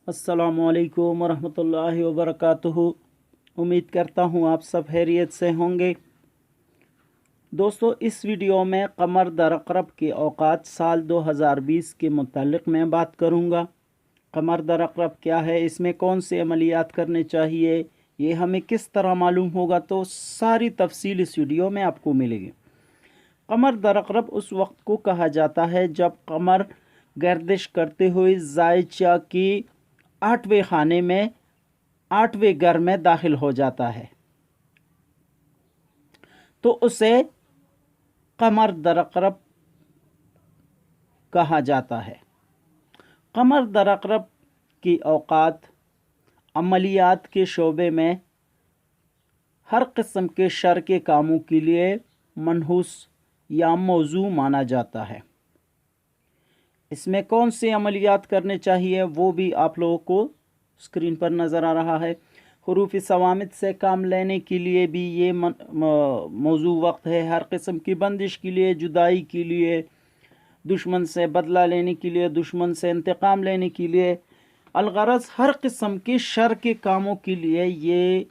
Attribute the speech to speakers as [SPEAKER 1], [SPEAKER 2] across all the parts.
[SPEAKER 1] अस्सलामुअलैकुम वरहमतुल्लाहि वबरकातुहू। उम्मीद करता हूँ आप सब खैरियत से होंगे। दोस्तों, इस वीडियो में कमर दर अक़रब के औक़ात साल 2020 के मुतालिक मैं बात करूँगा। कमर दर अक़रब क्या है, इसमें कौन से अमलियात करने चाहिए, ये हमें किस तरह मालूम होगा, तो सारी तफसील इस वीडियो में आपको मिलेगी। कमर दर अक़रब उस वक्त को कहा जाता है जब कमर गर्दिश करते हुए ज़ायचा की 8वें खाने में 8वें घर में दाखिल हो जाता है तो उसे कमर दर अक़रब कहा जाता है। कमर दर अक़रब की औक़ात अमलियात के शोबे में हर किस्म के शर के कामों के लिए मनहूस या मौजू माना जाता है। इसमें कौन से अमलियात करने चाहिए वो भी आप लोगों को स्क्रीन पर नज़र आ रहा है। हुरूफ सवामित से काम लेने के लिए भी ये मौजू वक्त है। हर किस्म की बंदिश के लिए, जुदाई के लिए, दुश्मन से बदला लेने के लिए, दुश्मन से इंतकाम लेने के लिए, अलगरज हर किस्म के शर के कामों के लिए ये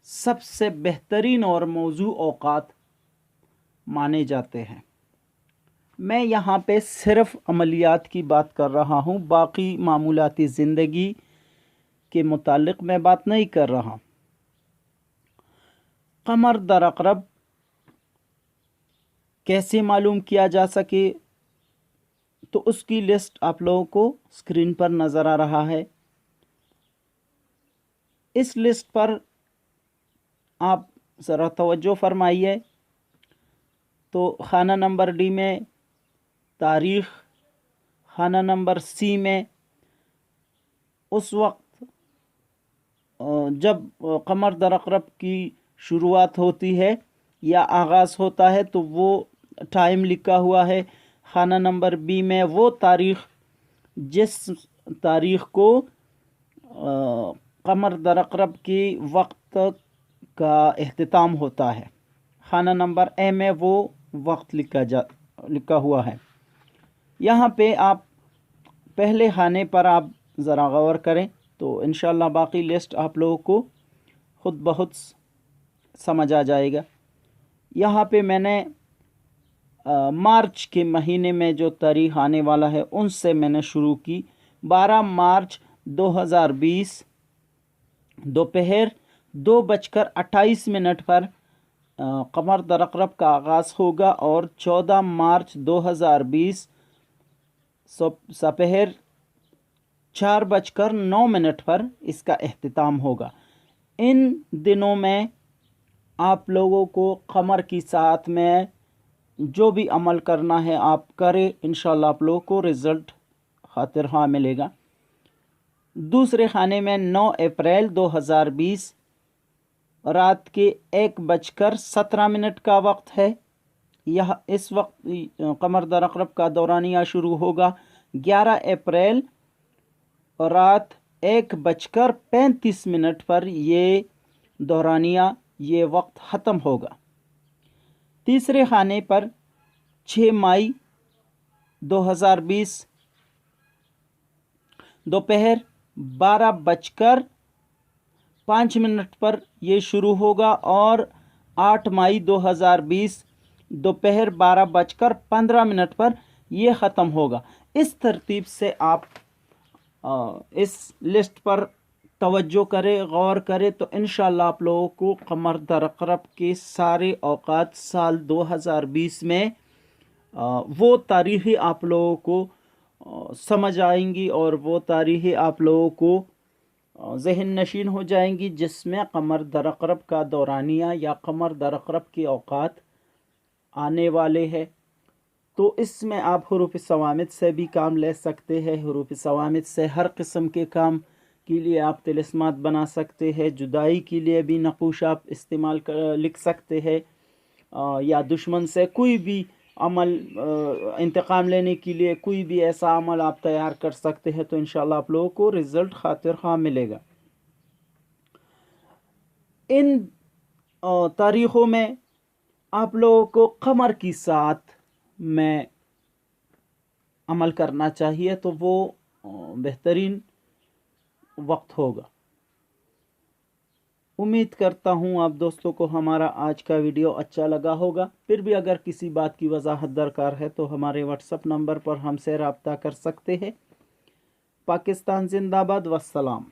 [SPEAKER 1] सबसे बेहतरीन और मौजू औक़ात माने जाते हैं। मैं यहाँ पे सिर्फ़ अमलियात की बात कर रहा हूँ, बाकी मामूलाती ज़िंदगी के मुतालिक मैं बात नहीं कर रहा। कमर दर अक़रब कैसे मालूम किया जा सके, तो उसकी लिस्ट आप लोगों को स्क्रीन पर नज़र आ रहा है। इस लिस्ट पर आप ज़रा तवज्जो फरमाइए। तो खाना नंबर डी में तारीख़, खाना नंबर सी में उस वक्त जब कमर दर अक़रब की शुरुआत होती है या आगाज़ होता है तो वो टाइम लिखा हुआ है। खाना नंबर बी में वो तारीख़ जिस तारीख़ को कमर दर अक़रब की वक्त का इख्तिताम होता है। खाना नंबर ए में वो वक्त लिखा हुआ है। यहाँ पे आप पहले खाने पर आप ज़रा गौर करें तो इंशाअल्लाह बाकी लिस्ट आप लोगों को ख़ुद बहुत समझ आ जाएगा। यहाँ पे मैंने मार्च के महीने में जो तारीख़ आने वाला है उनसे मैंने शुरू की। 12 मार्च 2020 दोपहर 2:28 पर कमर दर अक़रब का आगाज़ होगा और 14 मार्च 2020 दोपहर 4:09 पर इसका इख्तिताम होगा। इन दिनों में आप लोगों को कमर की साथ में जो भी अमल करना है आप करें, इंशाअल्लाह आप लोगों को रिज़ल्ट खातिर हाँ मिलेगा। दूसरे खाने में 9 अप्रैल 2020 रात के 1:17 का वक्त है। यह इस वक्त कमर दर अक़रब का दौरानिया शुरू होगा। 11 अप्रैल रात 1:35 पर ये दौरानिया ये वक्त ख़त्म होगा। तीसरे खाने पर 6 मई 2020 दोपहर 12:05 पर ये शुरू होगा और 8 मई 2020 दोपहर 12:15 पर ये ख़त्म होगा। इस तरतीब से आप इस लिस्ट पर तवज्जो करें, गौर करें तो इंशाअल्लाह आप लोगों को कमर दर अक़रब के सारे औक़ात साल 2020 में वो तारीख़ें आप लोगों को समझ आएंगी और वो तारीख़ें आप लोगों को ज़हन नशीन हो जाएंगी जिसमें कमर दर अक़रब का दौरानिया या कमर दर अक़रब के औक़ात आने वाले हैं। तो इसमें आप हुरूफ सवामित से भी काम ले सकते हैं। हुरूफ सवामित से हर किस्म के काम के लिए आप तिलिस्मात बना सकते हैं। जुदाई के लिए भी नक़ूश आप इस्तेमाल लिख सकते हैं या दुश्मन से कोई भी अमल इंतकाम लेने के लिए कोई भी ऐसा अमल आप तैयार कर सकते हैं। तो इंशाअल्लाह आप लोगों को रिज़ल्ट खातिर ख़्वाह मिलेगा। इन तारीख़ों में आप लोगों को कमर की साथ में अमल करना चाहिए तो वो बेहतरीन वक्त होगा। उम्मीद करता हूँ आप दोस्तों को हमारा आज का वीडियो अच्छा लगा होगा। फिर भी अगर किसी बात की वजाहत दरकार है तो हमारे व्हाट्सएप नंबर पर हमसे रब्ता कर सकते हैं। पाकिस्तान जिंदाबाद, वस्सलाम।